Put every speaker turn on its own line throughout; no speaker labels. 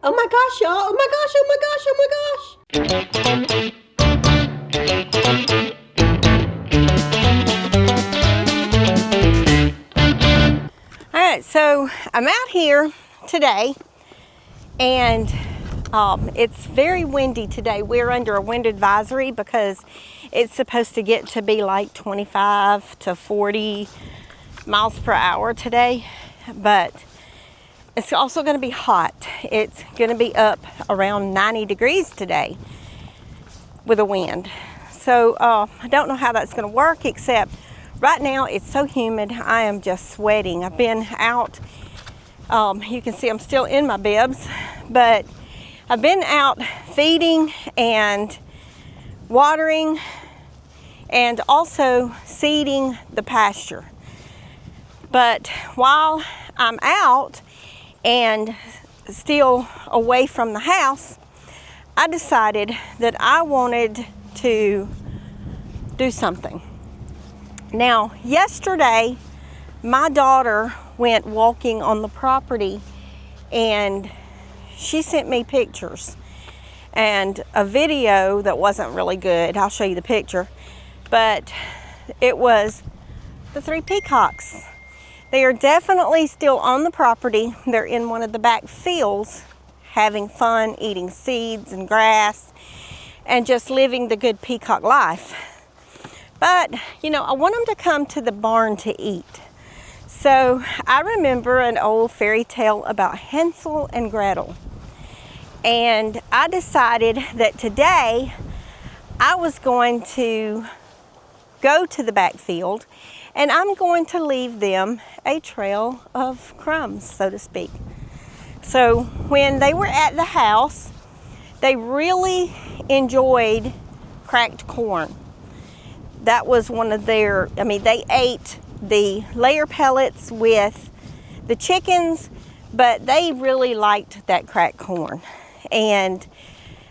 Oh my gosh, y'all. Oh my gosh, oh my gosh, oh my gosh. All right, so I'm out here today and it's very windy today. We're under a wind advisory because it's supposed to get to be like 25 to 40 miles per hour today, but it's also going to be hot. It's going to be up around 90 degrees today with a wind. So I don't know how that's going to work, except right now it's so humid. I am just sweating. I've been out. You can see I'm still in my bibs, but I've been out feeding and watering and also seeding the pasture. But while I'm out and still away from the house, I decided that I wanted to do something. Now, yesterday, my daughter went walking on the property and she sent me pictures and a video that wasn't really good. I'll show you the picture, but it was the 3 peacocks. They are definitely still on the property. They're in one of the back fields having fun, eating seeds and grass and just living the good peacock life. But, you know, I want them to come to the barn to eat. So I remember an old fairy tale about Hansel and Gretal. And I decided that today I was going to go to the backfield and I'm going to leave them a trail of crumbs, so to speak. So when they were at the house, they really enjoyed cracked corn. That was one of their, they ate the layer pellets with the chickens, but they really liked that cracked corn. And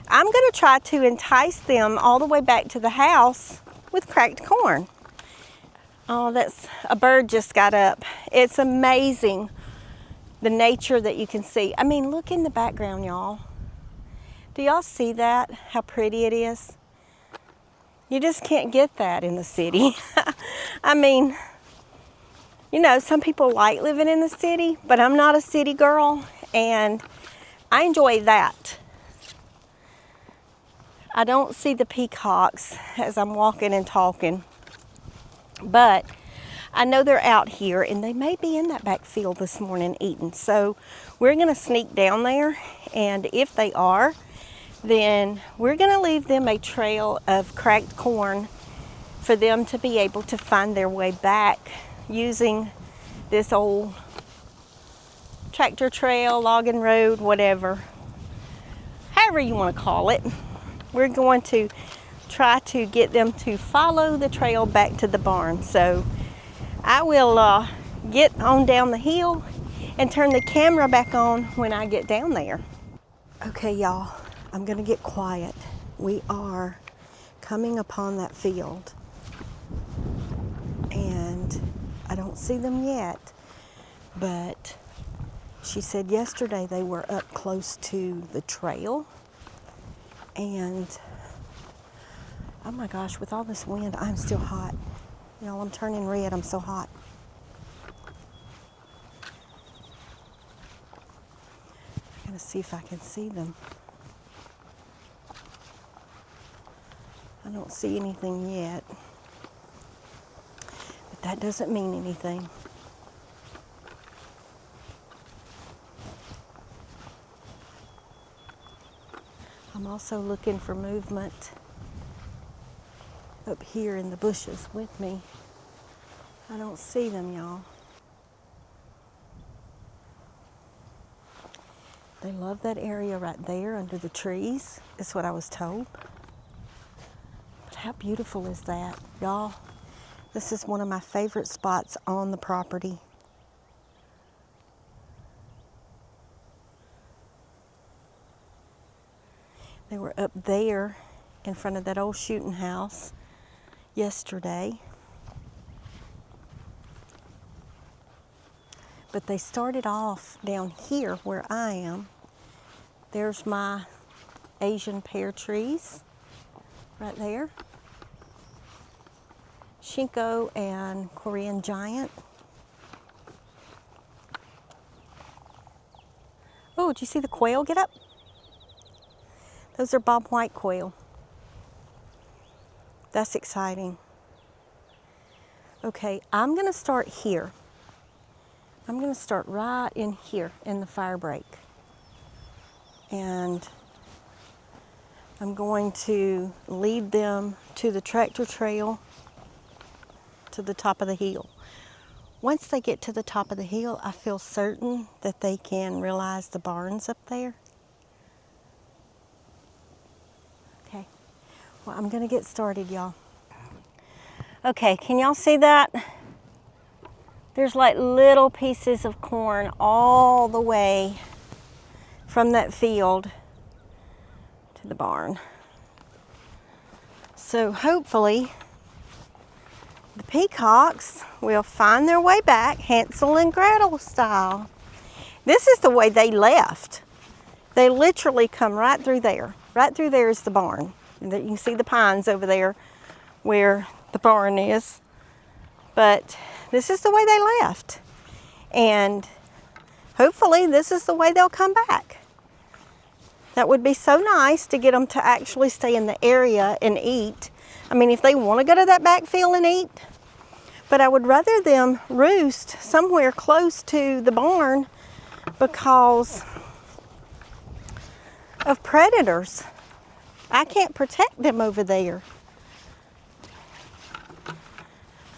I'm going to try to entice them all the way back to the house with cracked corn. Oh, that's a bird just got up. It's amazing the nature that you can see. I mean, look in the background, y'all. Do y'all see that? How pretty it is? You just can't get that in the city. I mean, you know, some people like living in the city, but I'm not a city girl, and I enjoy that. I don't see the peacocks as I'm walking and talking, but I know they're out here and they may be in that back field this morning eating. So we're gonna sneak down there, and if they are, then we're gonna leave them a trail of cracked corn for them to be able to find their way back using this old tractor trail, logging road, whatever, however you want to call it. We're going to try to get them to follow the trail back to the barn. So I will get on down the hill and turn the camera back on when I get down there. Okay, y'all, I'm gonna get quiet. We are coming upon that field and I don't see them yet, but she said yesterday they were up close to the trail. And oh my gosh, with all this wind, I'm still hot. Y'all, I'm turning red. I'm so hot. I'm gonna see if I can see them. I don't see anything yet, but that doesn't mean anything. I'm also looking for movement up here in the bushes with me. I don't see them, y'all. They love that area right there under the trees, is what I was told. But how beautiful is that, y'all? This is one of my favorite spots on the property. They were up there in front of that old shooting house yesterday. But they started off down here where I am There's my Asian pear trees right there. Shinko and Korean giant. Oh, did you see the quail get up? Those are bobwhite quail. That's exciting. Okay, I'm gonna start here. I'm gonna start right in here in the fire break. And I'm going to lead them to the tractor trail to the top of the hill. Once they get to the top of the hill, I feel certain that they can realize the barn's up there. Okay, well, I'm gonna get started, y'all. Okay, can y'all see that? There's like little pieces of corn all the way from that field to the barn. So hopefully the peacocks will find their way back, Hansel and Gretel style. This is the way they left. They literally come right through there. Right through there is the barn. You can see the pines over there where the barn is. But this is the way they left. And hopefully this is the way they'll come back. That would be so nice to get them to actually stay in the area and eat. I mean, if they want to go to that backfield and eat, but I would rather them roost somewhere close to the barn because of predators. I can't protect them over there.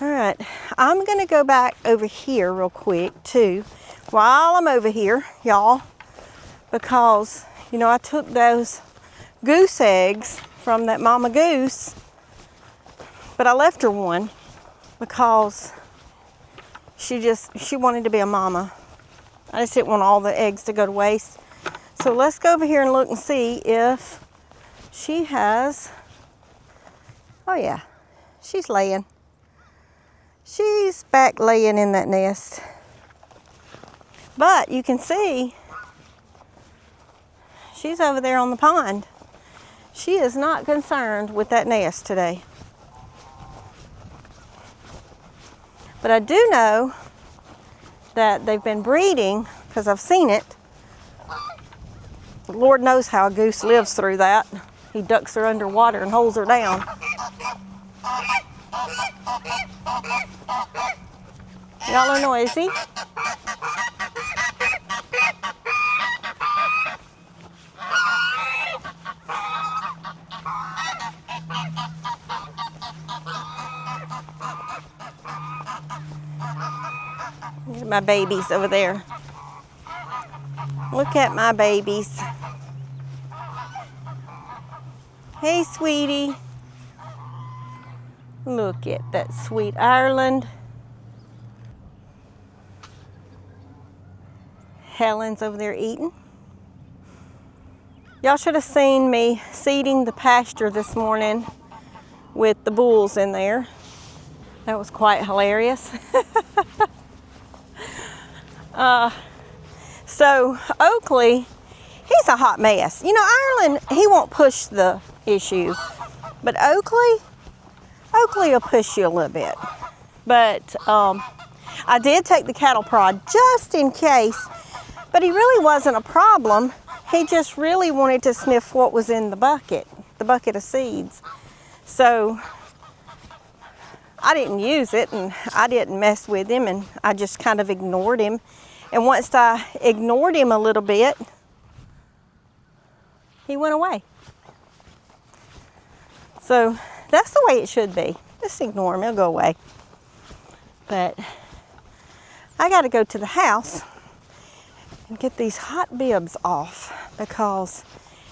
All right, I'm gonna go back over here real quick too, while I'm over here, y'all, because you know, I took those goose eggs from that mama goose, but I left her one because she wanted to be a mama. I just didn't want all the eggs to go to waste. So let's go over here and look and see if she has, oh yeah, she's laying. She's back laying in that nest. But you can see she's over there on the pond. She is not concerned with that nest today. But I do know that they've been breeding because I've seen it. Lord knows how a goose lives through that. He ducks her underwater and holds her down. Y'all are noisy. Look at my babies over there. Look at my babies. Hey, sweetie. Look at that sweet Ireland. Helen's over there eating. Y'all should have seen me seeding the pasture this morning with the bulls in there. That was quite hilarious. So Oakley, he's a hot mess. You know, Ireland, he won't push the issue, but Oakley will push you a little bit. But I did take the cattle prod just in case, but he really wasn't a problem. He just really wanted to sniff what was in the bucket of seeds. So I didn't use it and I didn't mess with him, and I just kind of ignored him. And once I ignored him a little bit, he went away. So that's the way it should be. Just ignore him, he'll go away. But I gotta go to the house and get these hot bibs off, because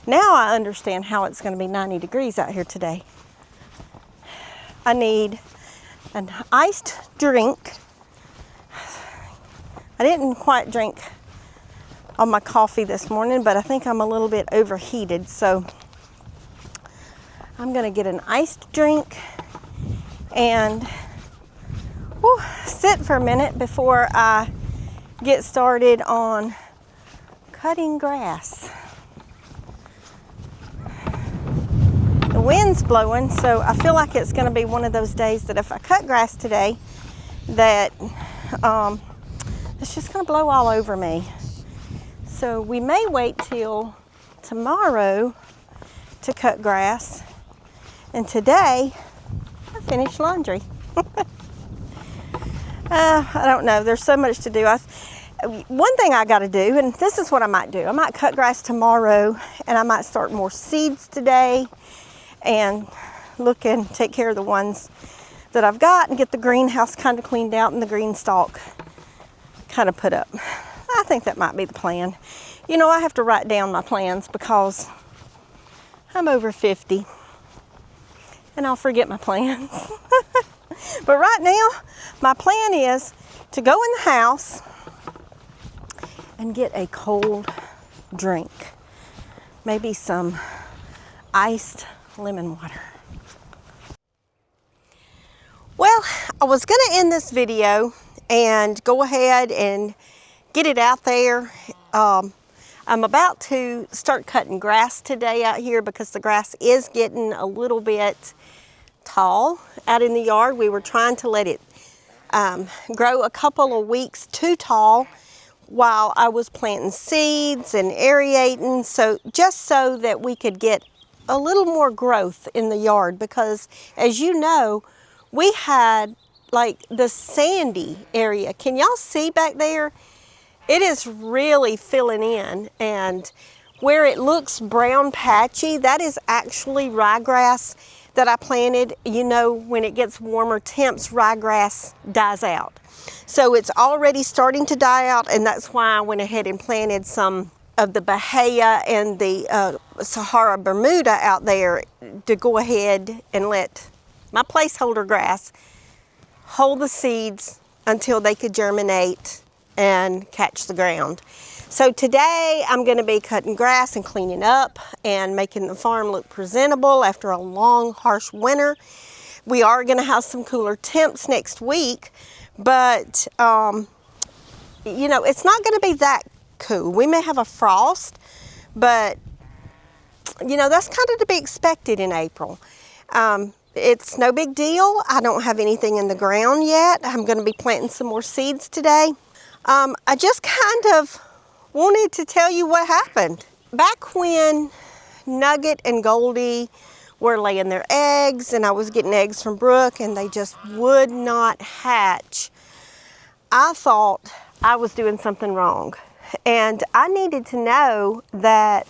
now I understand how it's gonna be 90 degrees out here today. I need an iced drink. I didn't quite drink all my coffee this morning, but I think I'm a little bit overheated, so I'm gonna get an iced drink and sit for a minute before I get started on cutting grass. the wind's blowing, so I feel like it's going to be one of those days that if I cut grass today, that it's just going to blow all over me. So we may wait till tomorrow to cut grass, and today I finished laundry. I don't know, there's so much to do. One thing I got to do, and this is what I might do, I might cut grass tomorrow, and I might start more seeds today and look and take care of the ones that I've got and get the greenhouse kind of cleaned out and the green stalk kind of put up. I think that might be the plan. You know, I have to write down my plans because I'm over 50 and I'll forget my plans. But right now, my plan is to go in the house and get a cold drink. Maybe some iced lemon water. Well, I was going to end this video and go ahead and get it out there. I'm about to start cutting grass today out here because the grass is getting a little bit tall out in the yard. We were trying to let it grow a couple of weeks too tall while I was planting seeds and aerating, so just so that we could get a little more growth in the yard, because as you know, we had like the sandy area. Can y'all see back there? It is really filling in, and where it looks brown patchy, that is actually ryegrass that I planted. You know, when it gets warmer temps, ryegrass dies out. So it's already starting to die out, and that's why I went ahead and planted some of the Bahia and the Sahara Bermuda out there to go ahead and let my placeholder grass hold the seeds until they could germinate and catch the ground. So today I'm going to be cutting grass and cleaning up and making the farm look presentable after a long, harsh winter. We are going to have some cooler temps next week, but you know, it's not going to be that cool. We may have a frost, but you know, that's kind of to be expected in April. It's no big deal. I don't have anything in the ground yet. I'm going to be planting some more seeds today. I just kind of wanted to tell you what happened. Back when Nugget and Goldie were laying their eggs and I was getting eggs from Brooke and they just would not hatch, I thought I was doing something wrong. And I needed to know that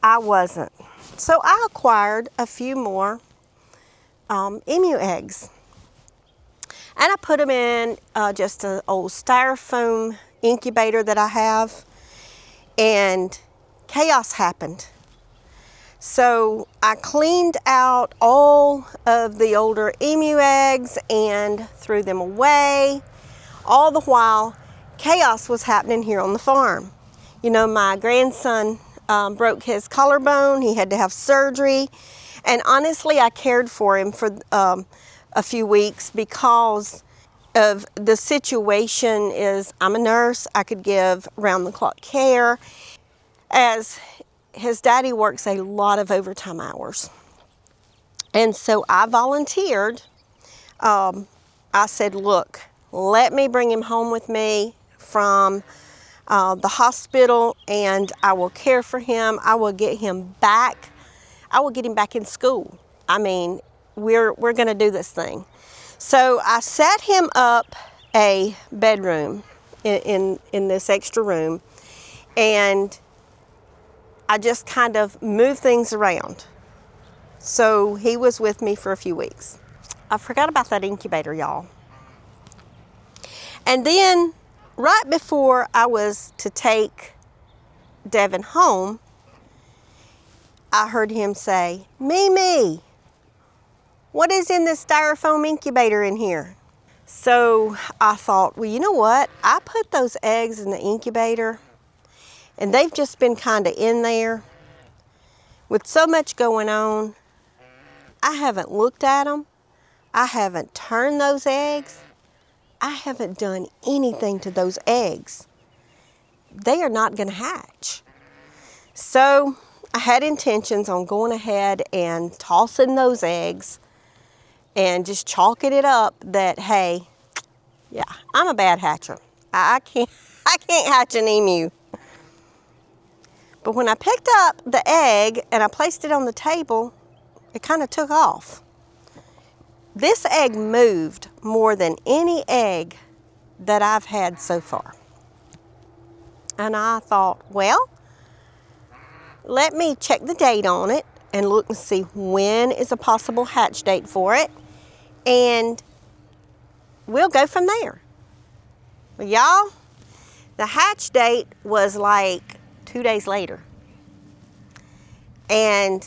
I wasn't. So I acquired a few more emu eggs. And I put them in just an old styrofoam incubator that I have. And chaos happened. So I cleaned out all of the older emu eggs and threw them away. All the while, chaos was happening here on the farm. You know, my grandson broke his collarbone. He had to have surgery. And honestly, I cared for him for a few weeks because of the situation. Is I'm a nurse. I could give round-the-clock care, as his daddy works a lot of overtime hours. And so I volunteered. I said, look, let me bring him home with me from the hospital, and I will care for him. I will get him back. I will get him back in school. I mean, we're going to do this thing. So I set him up a bedroom in this extra room, and I just kind of moved things around. So he was with me for a few weeks. I forgot about that incubator, y'all. And then right before I was to take Devin home, I heard him say, Mimi, what is in this styrofoam incubator in here? So I thought, well, you know what? I put those eggs in the incubator, and they've just been kind of in there. With so much going on, I haven't looked at them. I haven't turned those eggs. I haven't done anything to those eggs. They are not going to hatch. So I had intentions on going ahead and tossing those eggs and just chalking it up that, hey, yeah, I'm a bad hatcher. I can't hatch an emu. But when I picked up the egg and I placed it on the table, it kind of took off. This egg moved more than any egg that I've had so far. And I thought, well, let me check the date on it and look and see when is a possible hatch date for it. And we'll go from there. Well, y'all, the hatch date was like 2 days later. And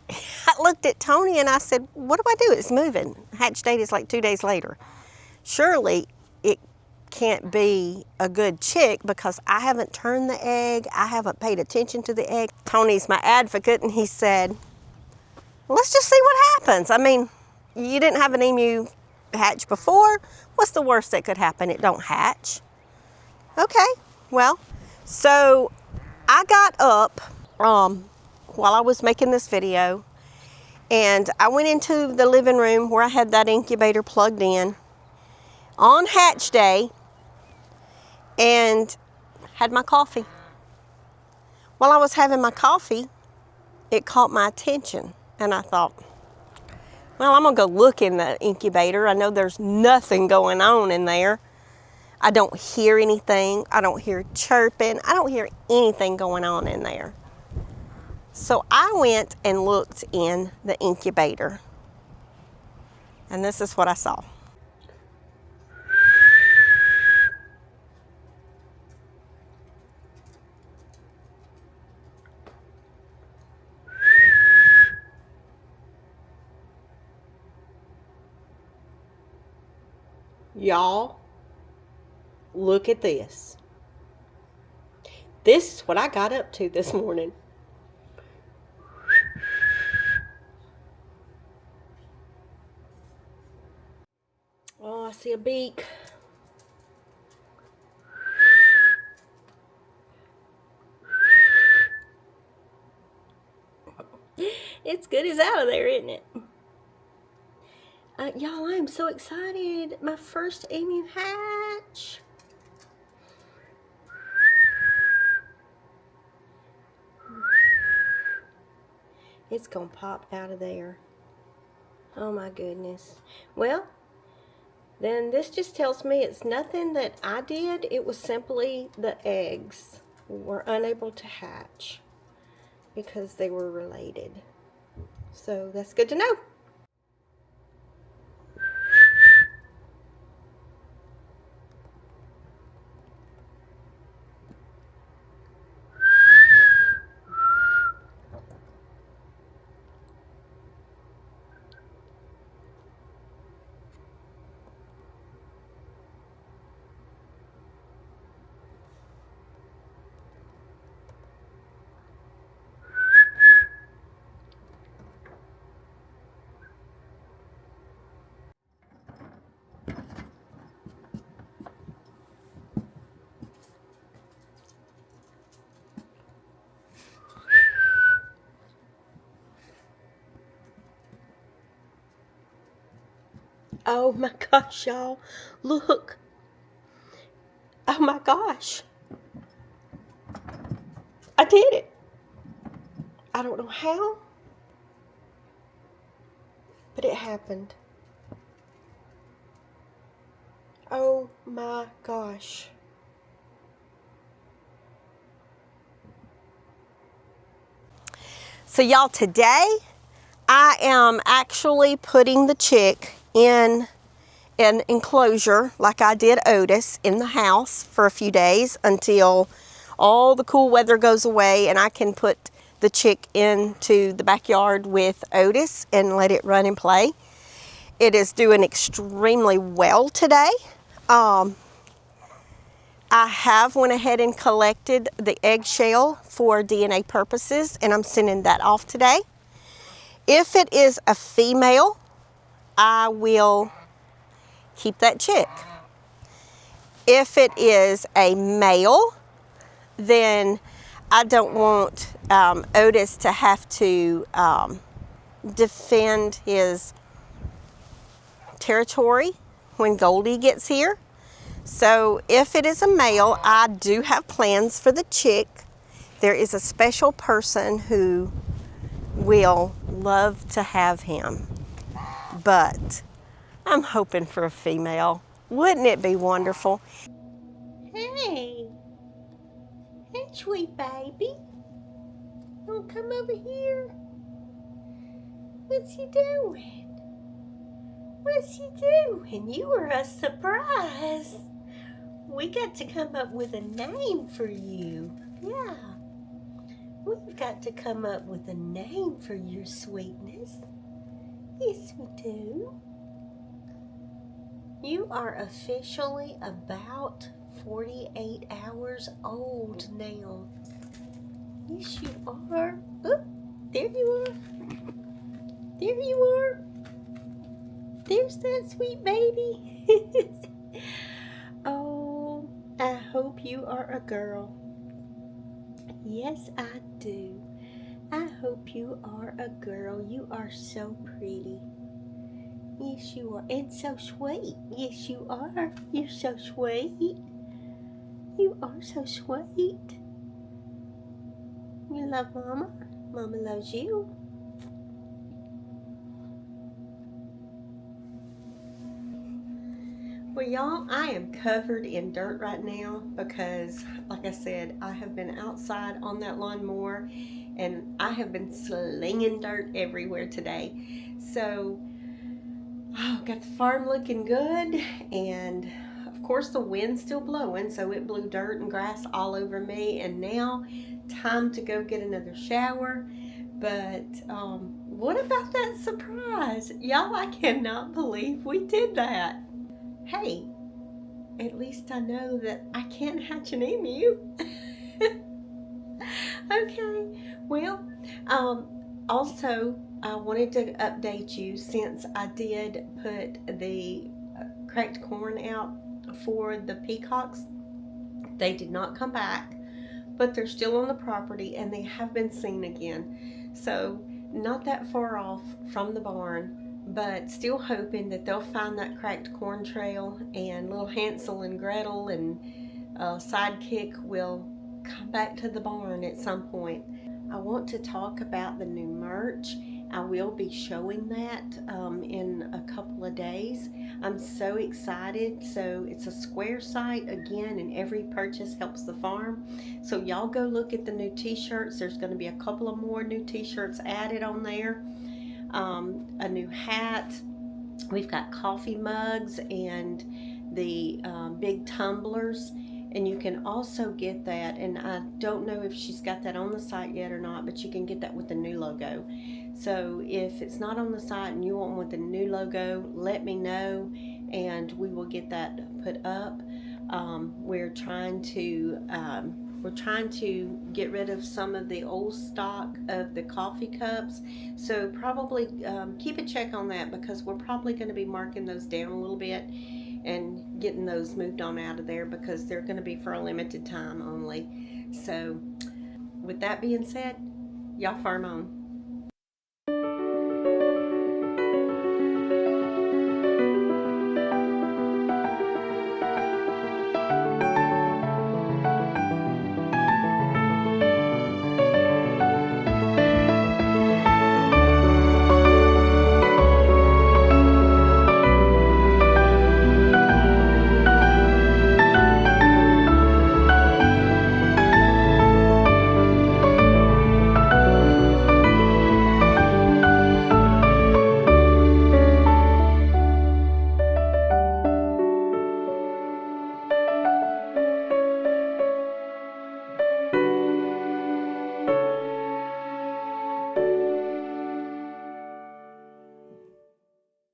I looked at Tony and I said, what do I do? It's moving. Hatch date is like 2 days later. Surely it can't be a good chick because I haven't turned the egg. I haven't paid attention to the egg. Tony's my advocate and he said, let's just see what happens. I mean, you didn't have an emu hatch before. What's the worst that could happen? It don't hatch. Okay, well, so I got up while I was making this video and I went into the living room where I had that incubator plugged in on hatch day and had my coffee. While I was having my coffee, it caught my attention and I thought, well, I'm gonna go look in the incubator. I know there's nothing going on in there. I don't hear anything. I don't hear chirping. I don't hear anything going on in there. So I went and looked in the incubator. And this is what I saw. Y'all, look at this. This is what I got up to this morning. Oh, I see a beak. It's good as out of there, isn't it? Y'all, I am so excited. My first emu hatch. It's gonna pop out of there. Oh my goodness. Well, then this just tells me it's nothing that I did. It was simply the eggs were unable to hatch because they were related. So that's good to know. Oh my gosh, y'all. Look. Oh my gosh. I did it. I don't know how, but it happened. Oh my gosh. So y'all, today I am actually putting the chick in an enclosure like I did Otis in the house for a few days until all the cool weather goes away and I can put the chick into the backyard with Otis and let it run and play. It is doing extremely well today. I have went ahead and collected the eggshell for DNA purposes and I'm sending that off today. If it is a female, I will keep that chick. If it is a male, then I don't want Otis to have to defend his territory when Goldie gets here. So if it is a male, I do have plans for the chick. There is a special person who will love to have him, but I'm hoping for a female. Wouldn't it be wonderful? Hey, sweet baby. Oh, come over here. What's he doing? What's he doing? You were a surprise. We got to come up with a name for you. Yeah. We've got to come up with a name for your sweetness. Yes, we do. You are officially about 48 hours old now. Yes, you are. Oh, there you are. There you are. There's that sweet baby. Oh, I hope you are a girl. Yes, I do. I hope you are a girl. You are so pretty. Yes, you are. And so sweet. Yes, you are. You're so sweet. You are so sweet. You love Mama. Mama loves you. Well, y'all, I am covered in dirt right now because, like I said, I have been outside on that lawnmower and I have been slinging dirt everywhere today. So, got the farm looking good, and of course the wind's still blowing, so it blew dirt and grass all over me, and now time to go get another shower. But what about that surprise? Y'all, I cannot believe we did that. Hey, at least I know that I can't hatch an emu. Okay, well, also, I wanted to update you since I did put the cracked corn out for the peacocks. They did not come back, but they're still on the property and they have been seen again. So, not that far off from the barn, but still hoping that they'll find that cracked corn trail and little Hansel and Gretel and Sidekick will come back to the barn at some point. I want to talk about the new merch. I will be showing that in a couple of days. I'm so excited. So it's a Square site again, and every purchase helps the farm. So y'all go look at the new t-shirts. There's going to be a couple of more new t-shirts added on there. A new hat. We've got coffee mugs and the big tumblers, and you can also get that, and I don't know if she's got that on the site yet or not, but you can get that with the new logo. So if it's not on the site and you want one with the new logo, let me know and we will get that put up. We're trying to get rid of some of the old stock of the coffee cups, so probably keep a check on that, because we're probably going to be marking those down a little bit and getting those moved on out of there, because they're going to be for a limited time only. So with that being said, y'all farm on.